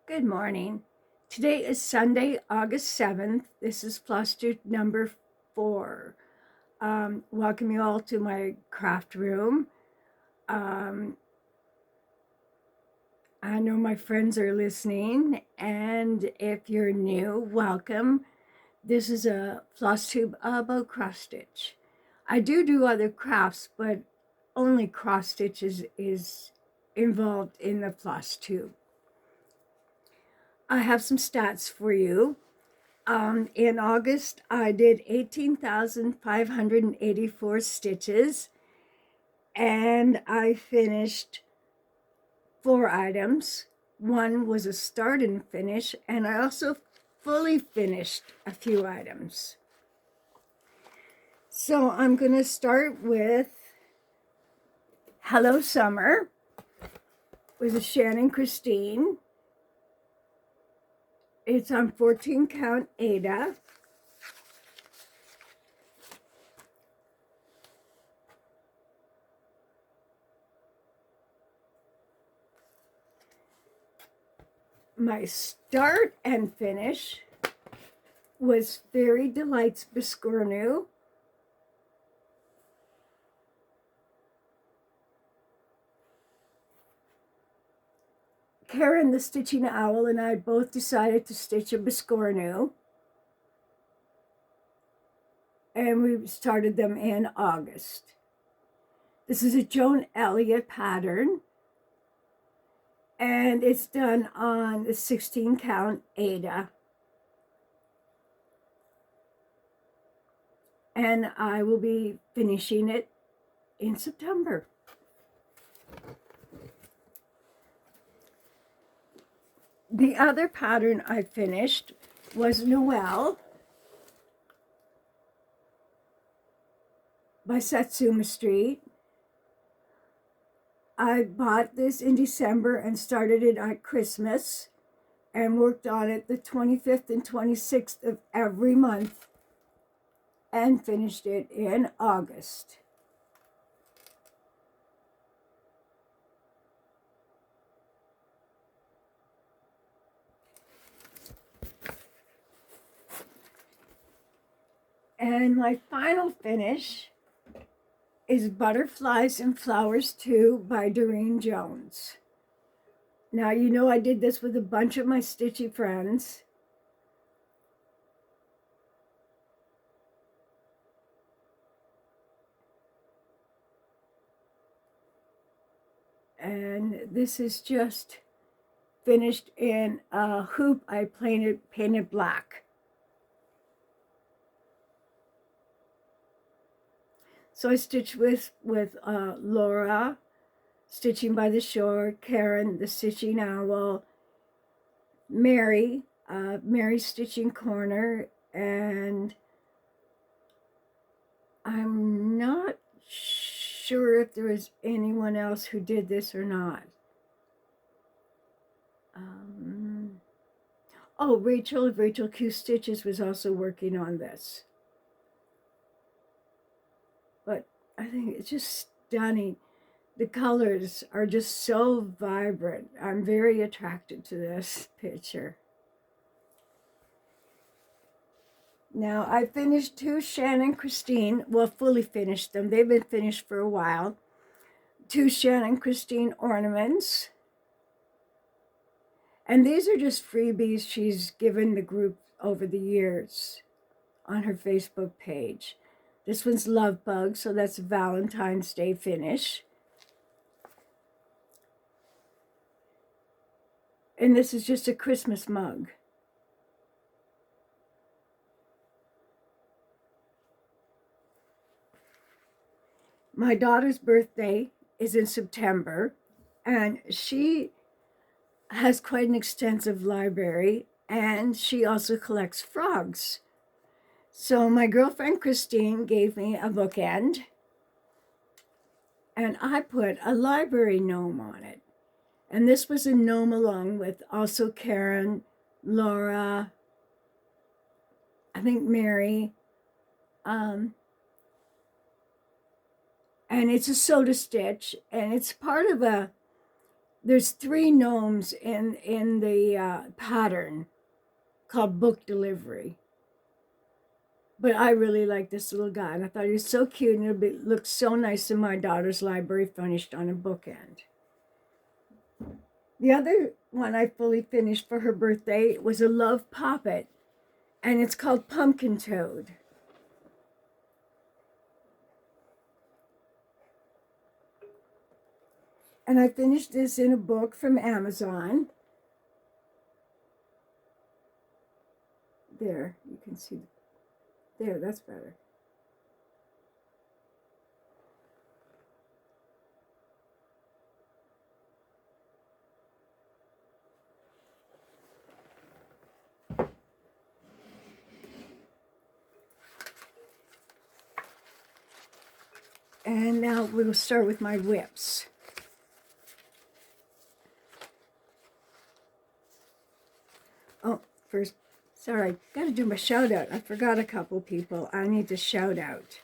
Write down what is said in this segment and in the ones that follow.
Good morning. Today is Sunday, August 7th. This is Floss Tube number 4. Welcome you all to my craft room. I know my friends are listening, and if you're new, welcome. This is a Floss Tube about cross stitch. I do other crafts, but only cross stitch is involved in the floss tube. I have some stats for you. In August, I did 18,584 stitches, and I finished 4 items. One was a start and finish, and I also fully finished a few items. So I'm going to start with Hello Summer with a Shannon Christine. It's on 14 count Ada. My start and finish was Fairy Delights Biscornu. Karen, the Stitching Owl, and I both decided to stitch a Biscornu. And we started them in August. This is a Joan Elliott pattern. And it's done on the 16 count Ada. And I will be finishing it in September. The other pattern I finished was Noel by Satsuma Street. I bought this in December and started it at Christmas and worked on it the 25th and 26th of every month and finished it in August. And my final finish is Butterflies and Flowers 2 by Doreen Jones. Now, you know I did this with a bunch of my Stitchy friends. And this is just finished in a hoop I painted black. So I stitched with Laura, Stitching by the Shore, Karen, the Stitching Owl, Mary, Mary's Stitching Corner, and I'm not sure if there was anyone else who did this or not. Oh, Rachel Q Stitches was also working on this. But I think it's just stunning. The colors are just so vibrant. I'm very attracted to this picture. Now, I finished 2 Shannon Christine, well, fully finished them. They've been finished for a while. 2 Shannon Christine ornaments. And these are just freebies she's given the group over the years on her Facebook page. This one's Love Bug, so that's a Valentine's Day finish. And this is just a Christmas mug. My daughter's birthday is in September, and she has quite an extensive library, and she also collects frogs. So my girlfriend Christine gave me a bookend, and I put a library gnome on it. And this was a gnome along with also Karen, Laura, I think Mary, and it's a soda stitch, and it's part of a There's three gnomes in the pattern called Book Delivery. But I really like this little guy, and I thought he was so cute, and it looked so nice in my daughter's library, finished on a bookend. The other one I fully finished for her birthday was a Love Poppet, and it's called Pumpkin Toad. And I finished this in a book from Amazon. There, you can see. There, that's better. And now we'll start with my whips. Oh, first, sorry, got to do my shout out. I forgot a couple people I need to shout out.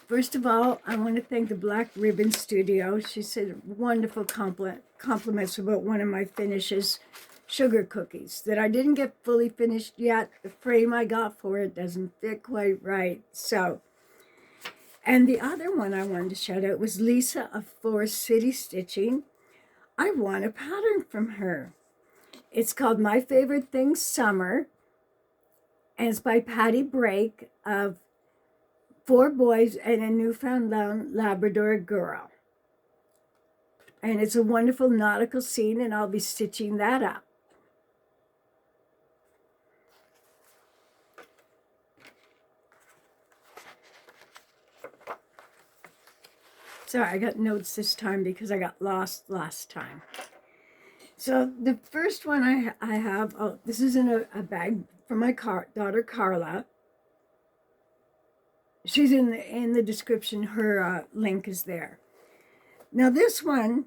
First of all, I want to thank the Black Ribbon Studio. She said wonderful compliments about one of my finishes, sugar cookies, that I didn't get fully finished yet. The frame I got for it doesn't fit quite right. So, and the other one I wanted to shout out was Lisa of Forest City Stitching. I won a pattern from her. It's called My Favorite Thing Summer, and it's by Patty Brake of 4 boys and a Newfoundland Labrador girl. And it's a wonderful nautical scene, and I'll be stitching that up. Sorry, I got notes this time because I got lost last time. So the first one I have, oh, this is in a bag from my daughter Carla. She's in the description. Her link is there. Now this one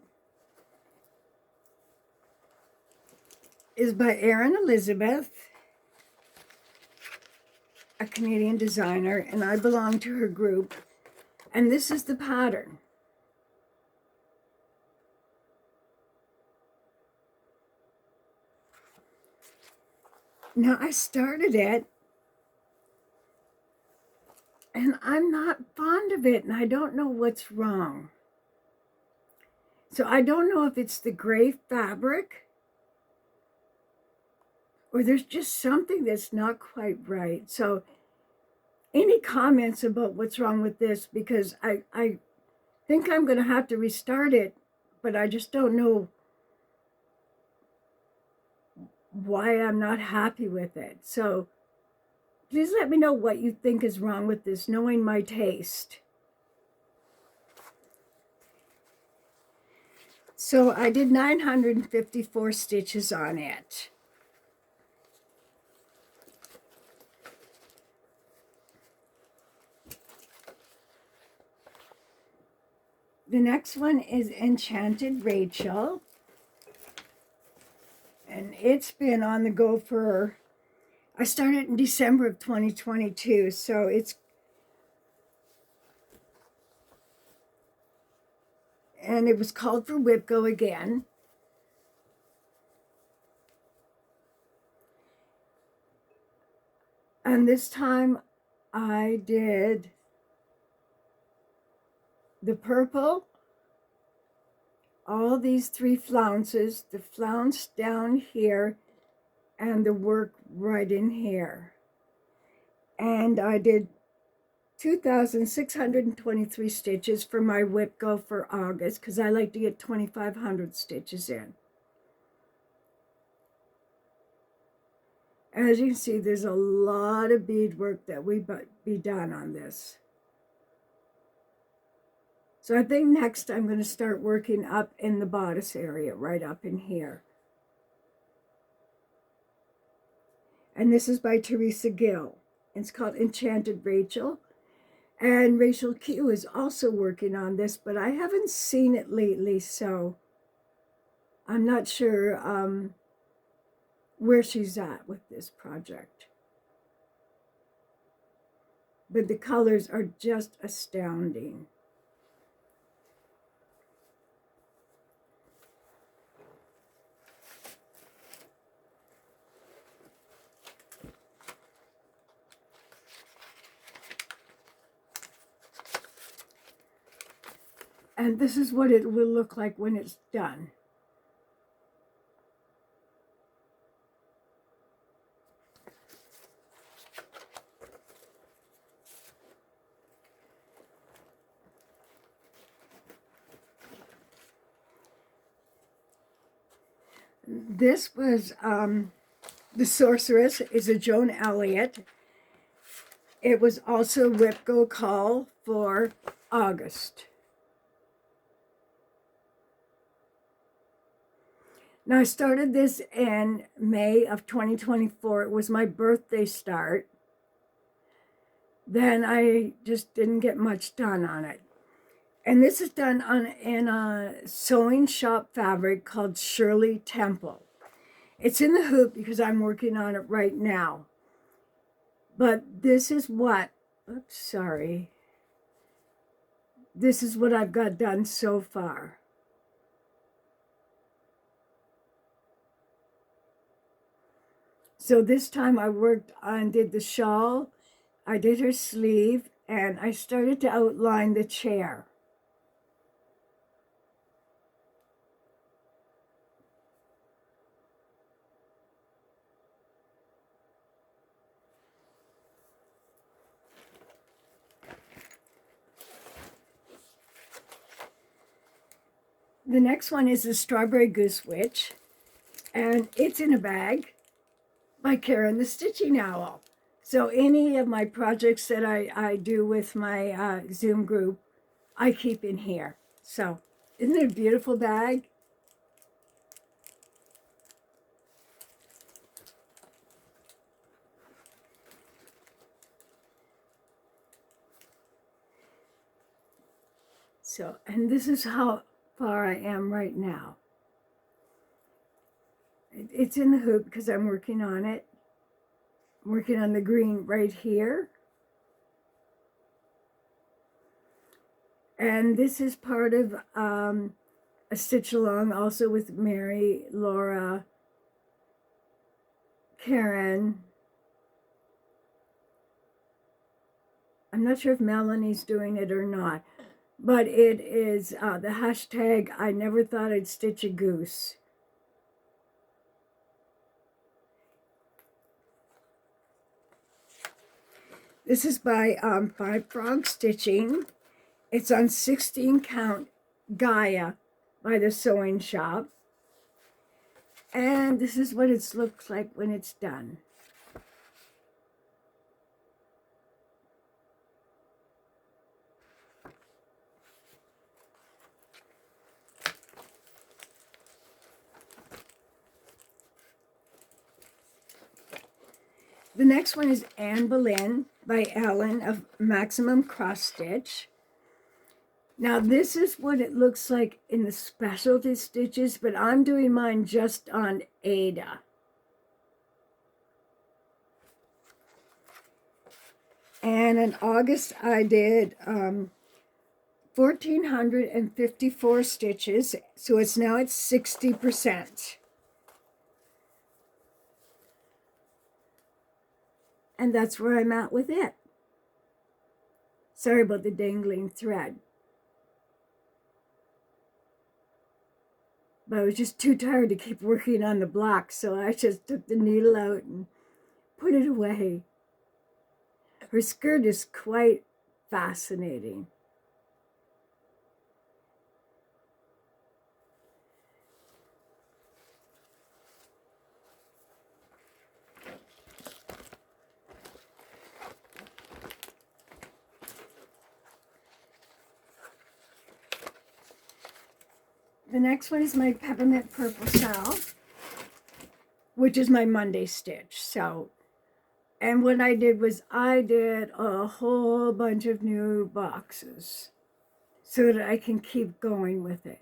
is by Erin Elizabeth, a Canadian designer, and I belong to her group. And this is the pattern. Now I started it, and I'm not fond of it, and I don't know what's wrong. So I don't know if it's the gray fabric or there's just something that's not quite right. So any comments about what's wrong with this, because I think I'm going to have to restart it, but I just don't know why I'm not happy with it. So please let me know what you think is wrong with this, knowing my taste. So I did 954 stitches on it. The next one is Enchanted Rachel. And it's been on the go for, I started in December of 2022, so and it was called for Whip Go again. And this time I did the purple, all these 3 flounces, the flounce down here, and the work right in here. And I did 2,623 stitches for my Whip Go for August, because I like to get 2,500 stitches in. As you can see, there's a lot of beadwork that we be done on this. So I think next I'm going to start working up in the bodice area, right up in here. And this is by Teresa Gill. It's called Enchanted Rachel. And Rachel Q is also working on this, but I haven't seen it lately, so I'm not sure where she's at with this project. But the colors are just astounding. And this is what it will look like when it's done. This was The Sorceress is a Joan Elliott. It was also Whip Go Call for August. Now, I started this in May of 2024. It was my birthday start. Then I just didn't get much done on it. And this is done in a sewing shop fabric called Shirley Temple. It's in the hoop because I'm working on it right now. But this is what, this is what I've got done so far. So this time I worked on, did the shawl, I did her sleeve, and I started to outline the chair. The next one is the Strawberry Goose Witch, and it's in a bag by Karen the Stitching Owl. So any of my projects that I do with my Zoom group, I keep in here. So isn't it a beautiful bag? So, and this is how far I am right now. It's in the hoop because I'm working on it. I'm working on the green right here. And this is part of a stitch along also with Mary, Laura, Karen. I'm not sure if Melanie's doing it or not, but it is the hashtag I never thought I'd stitch a goose. This is by Five Frog Stitching. It's on 16 count Gaia by the Sewing Shop. And this is what it looks like when it's done. The next one is Anne Boleyn by Ellen of Maximum Cross Stitch. Now this is what it looks like in the specialty stitches, but I'm doing mine just on Ada. And in August I did 1,454 stitches, so it's now at 60%. And that's where I'm at with it. Sorry about the dangling thread. But I was just too tired to keep working on the block, so I just took the needle out and put it away. Her skirt is quite fascinating. The next one is my Peppermint Purple Salve, which is my Monday stitch. So, and what I did was I did a whole bunch of new boxes so that I can keep going with it.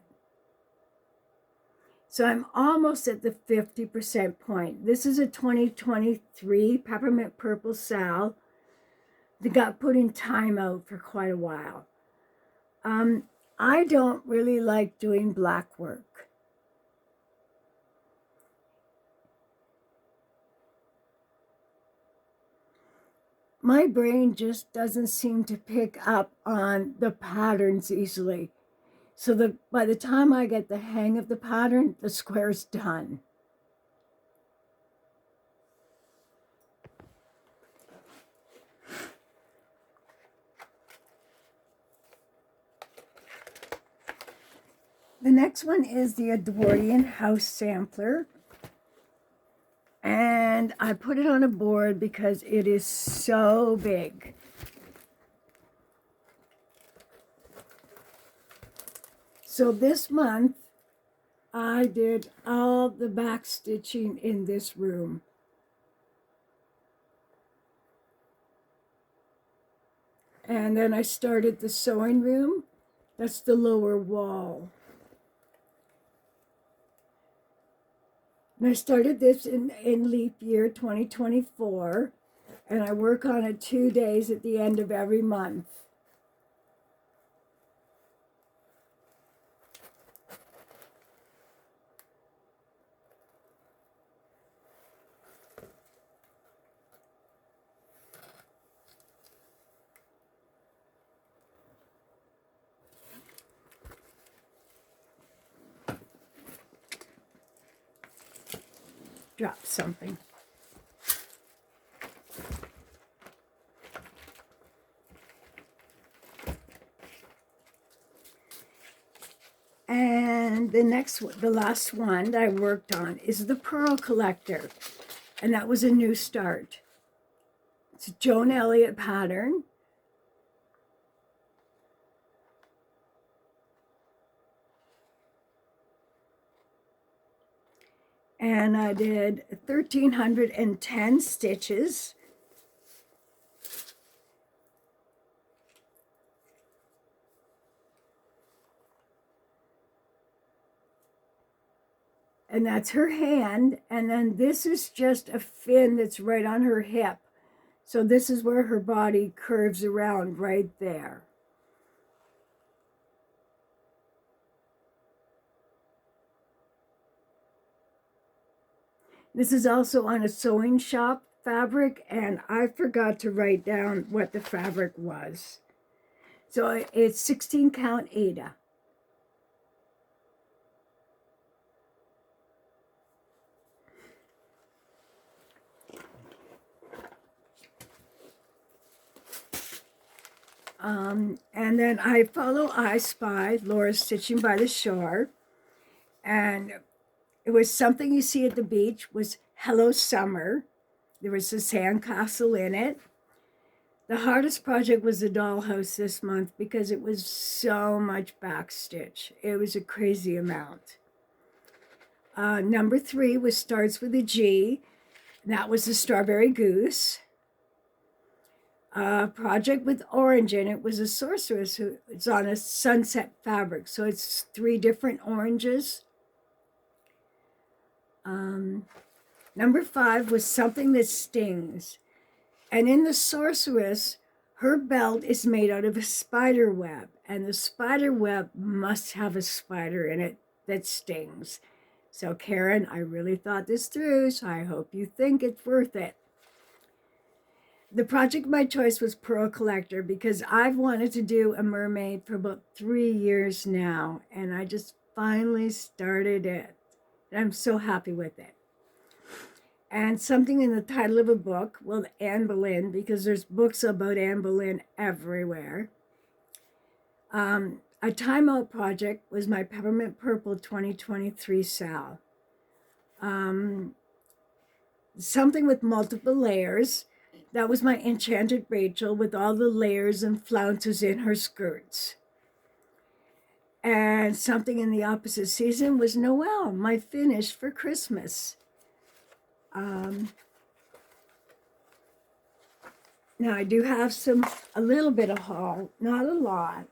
So I'm almost at the 50% point. This is a 2023 Peppermint Purple Salve that got put in timeout for quite a while. I don't really like doing black work. My brain just doesn't seem to pick up on the patterns easily. so that by the time I get the hang of the pattern, the square's done. The next one is the Edwardian House Sampler. And I put it on a board because it is so big. So this month, I did all the back stitching in this room. And then I started the sewing room. That's the lower wall. And I started this in leap year 2024. And I work on it 2 days at the end of every month. Drop something. And the last one that I worked on is the Pearl Collector. And that was a new start. It's a Joan Elliott pattern. And I did 1,310 stitches. And that's her hand. And then this is just a fin that's right on her hip. So this is where her body curves around right there. This is also on a sewing shop fabric, and I forgot to write down what the fabric was. So it's 16 count Aida. And then I follow I Spy, Laura's Stitching by the Shore. And it was Something You See at the Beach was Hello Summer. There was a sandcastle in it. The hardest project was the dollhouse this month because it was so much backstitch. It was a crazy amount. Number 3 was Starts with a G. That was the Strawberry Goose. Project with orange in it was a sorceress who it's on a sunset fabric, so it's 3 different oranges. Number 5 was Something That Stings, and in the sorceress, her belt is made out of a spider web, and the spider web must have a spider in it that stings. So Karen, I really thought this through, so I hope you think it's worth it. The project of my choice was Pearl Collector because I've wanted to do a mermaid for about 3 years now, and I just finally started it. I'm so happy with it. And something in the title of a book, well, Anne Boleyn, because there's books about Anne Boleyn everywhere. A timeout project was my Peppermint Purple 2023 Sal. Something with multiple layers. That was my Enchanted Rachel with all the layers and flounces in her skirts. And Something in the Opposite Season was Noel, my finish for Christmas. Now I do have a little bit of haul, not a lot.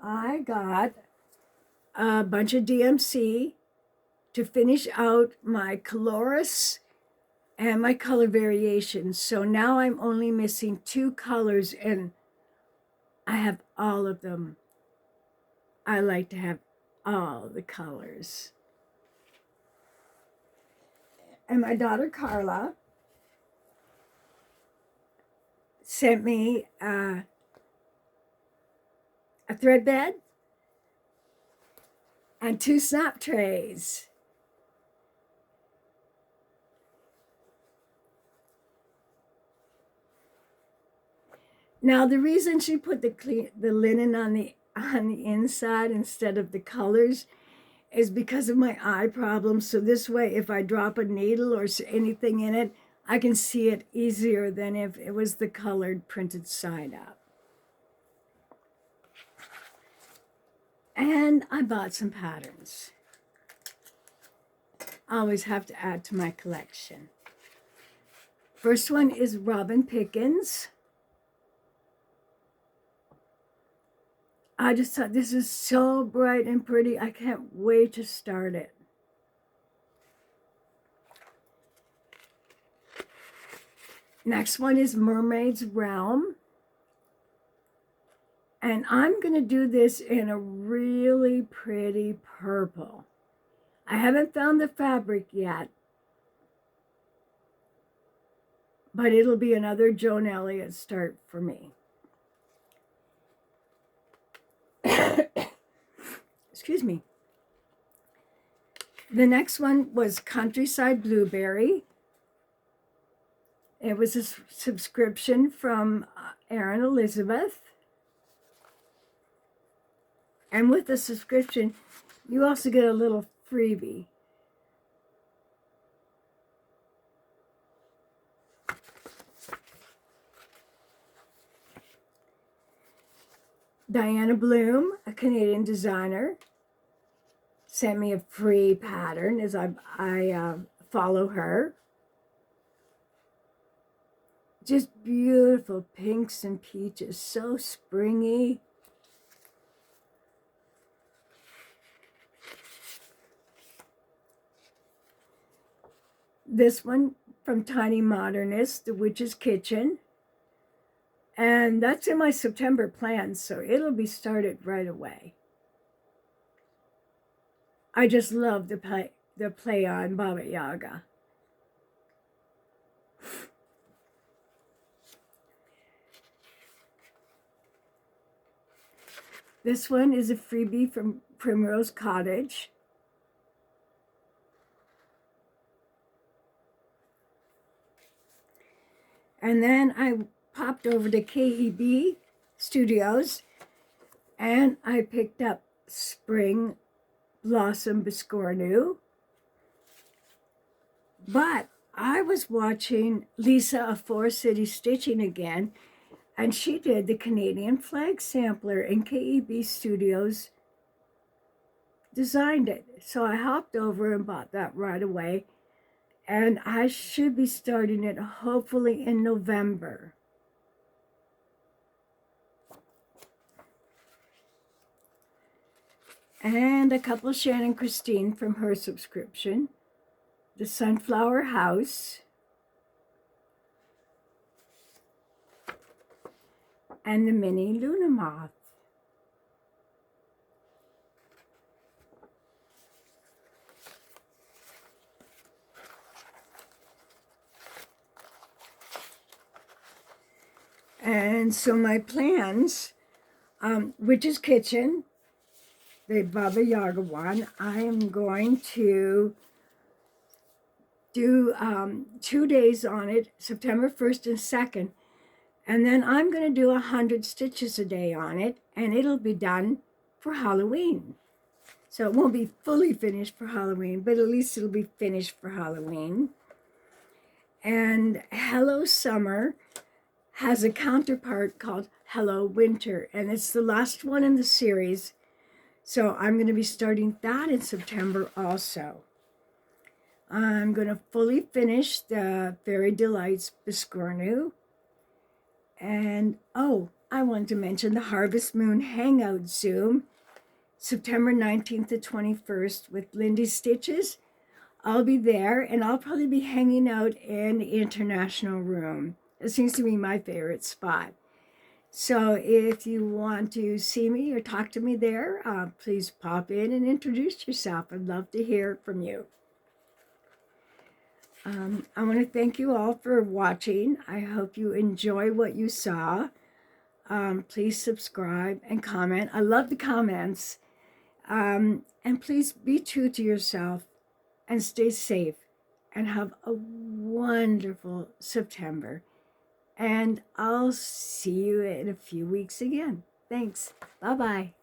I got a bunch of DMC to finish out my Coloris and my color variations. So now I'm only missing 2 colors and I have all of them. I like to have all the colors. And my daughter Carla sent me a a thread bed, and 2 snap trays. Now, the reason she put the linen on the inside instead of the colors is because of my eye problem. So this way, if I drop a needle or anything in it, I can see it easier than if it was the colored printed side up. And I bought some patterns. I always have to add to my collection. First one is Robin Pickens. I just thought this is so bright and pretty. I can't wait to start it. Next one is Mermaid's Realm. And I'm going to do this in a really pretty purple. I haven't found the fabric yet, but it'll be another Joan Elliott start for me. Excuse me. The next one was Countryside Blueberry. It was a subscription from Erin Elizabeth. And with the subscription, you also get a little freebie. Diana Bloom, a Canadian designer, sent me a free pattern as I follow her. Just beautiful pinks and peaches, so springy. This one from Tiny Modernist, The Witch's Kitchen. And that's in my September plans, so it'll be started right away. I just love the play on Baba Yaga. This one is a freebie from Primrose Cottage. And then I popped over to KEB Studios and I picked up Spring Blossom Biscornu. But I was watching Lisa of Four City Stitching again, and she did the Canadian flag sampler, and KEB Studios designed it. So I hopped over and bought that right away. And I should be starting it hopefully in November. And a couple Shannon Christine from her subscription. The Sunflower House. And the Mini Luna Moth. And so my plans, Witch's Kitchen, the Baba Yaga one, I am going to do 2 days on it, September 1st and 2nd. And then I'm going to do 100 stitches a day on it, and it'll be done for Halloween. So it won't be fully finished for Halloween, but at least it'll be finished for Halloween. And Hello Summer has a counterpart called Hello Winter, and it's the last one in the series. So I'm going to be starting that in September also. I'm going to fully finish the Fairy Delights Biscornu. And, oh, I wanted to mention the Harvest Moon Hangout Zoom, September 19th to 21st with Lindy Stitches. I'll be there, and I'll probably be hanging out in the International Room. It seems to be my favorite spot. So if you want to see me or talk to me there, please pop in and introduce yourself. I'd love to hear from you. I want to thank you all for watching. I hope you enjoy what you saw. Please subscribe and comment. I love the comments. And please be true to yourself and stay safe and have a wonderful September. And I'll see you in a few weeks again. Thanks. Bye-bye.